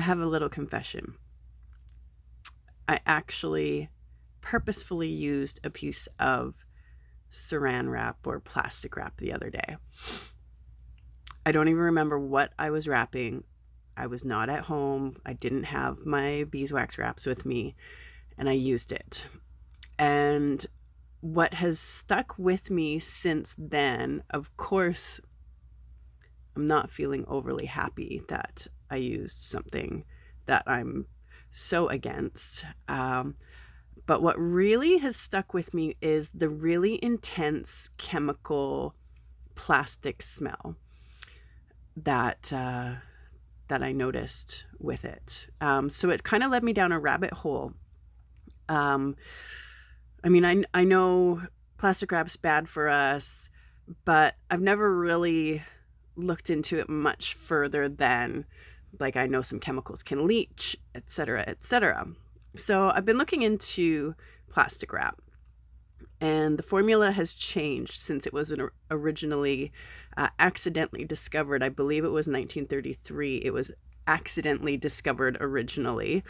have a little confession. I actually purposefully used a piece of saran wrap or plastic wrap the other day. I don't even remember what I was wrapping. I was not at home. I didn't have my beeswax wraps with me, and I used it. And what has stuck with me since then, of course, I'm not feeling overly happy that I used something that I'm so against. But what really has stuck with me is the really intense chemical plastic smell that I noticed with it. So it kind of led me down a rabbit hole. I mean, I know plastic wrap's bad for us, but I've never really looked into it much further than, like, I know some chemicals can leach, et cetera, et cetera. So I've been looking into plastic wrap, and the formula has changed since it was originally accidentally discovered. I believe it was 1933. It was accidentally discovered originally.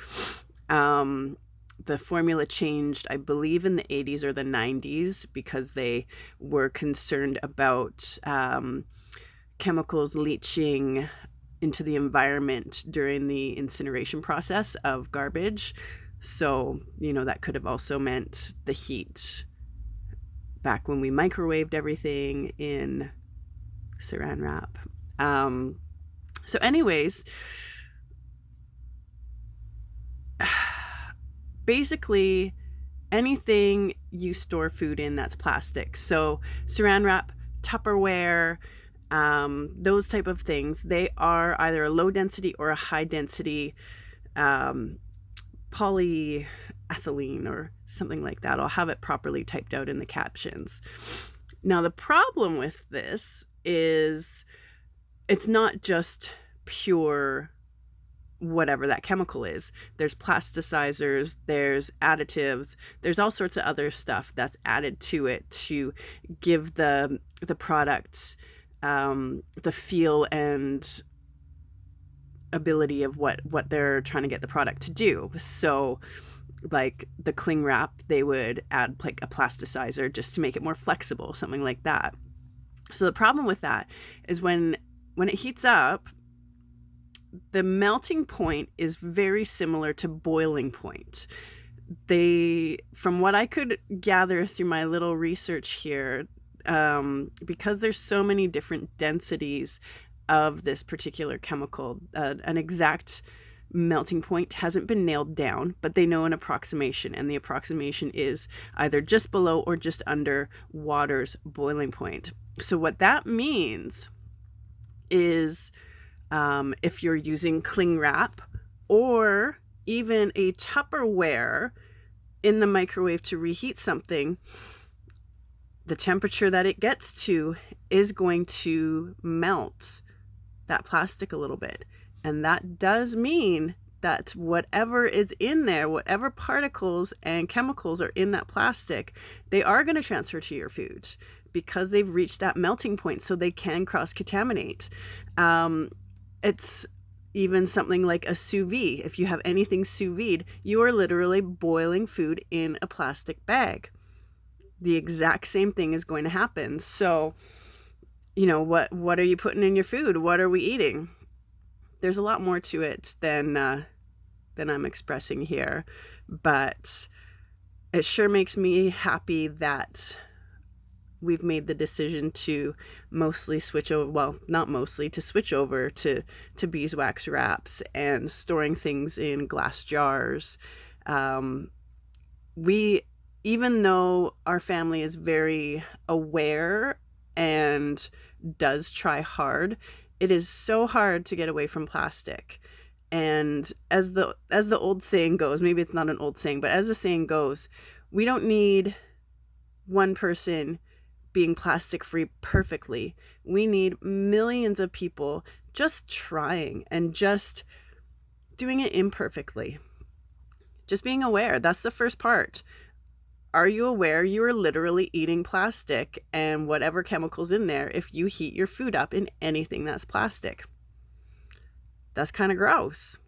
The formula changed, I believe, in the 80s or the 90s because they were concerned about chemicals leaching into the environment during the incineration process of garbage. So, that could have also meant the heat back when we microwaved everything in saran wrap. So anyways, basically anything you store food in that's plastic. So saran wrap, Tupperware, those type of things, they are either a low density or a high density polyethylene or something like that. I'll have it properly typed out in the captions. Now, the problem with this is it's not just pure whatever that chemical is. There's plasticizers, there's additives, there's all sorts of other stuff that's added to it to give the product the feel and ability of what they're trying to get the product to do. So like the cling wrap, they would add like a plasticizer just to make it more flexible, something like that. So the problem with that is when it heats up, the melting point is very similar to boiling point. From what I could gather through my little research here, because there's so many different densities of this particular chemical, an exact melting point hasn't been nailed down, but they know an approximation, and the approximation is either just below or just under water's boiling point. So what that means is if you're using cling wrap or even a Tupperware in the microwave to reheat something, the temperature that it gets to is going to melt that plastic a little bit. And that does mean that whatever is in there, whatever particles and chemicals are in that plastic, they are going to transfer to your food because they've reached that melting point, so they can cross-contaminate. It's even something like a sous vide. If you have anything sous vide, you are literally boiling food in a plastic bag. The exact same thing is going to happen. So, what are you putting in your food? What are we eating? There's a lot more to it than I'm expressing here, but it sure makes me happy that we've made the decision to mostly switch over, well, not mostly, to switch over to beeswax wraps and storing things in glass jars. Even though our family is very aware and does try hard, it is so hard to get away from plastic. And as the old saying goes, maybe it's not an old saying, but as the saying goes, we don't need one person being plastic free perfectly. We need millions of people just trying and just doing it imperfectly. Just being aware. That's the first part. Are you aware you are literally eating plastic and whatever chemicals in there if you heat your food up in anything that's plastic? That's kind of gross.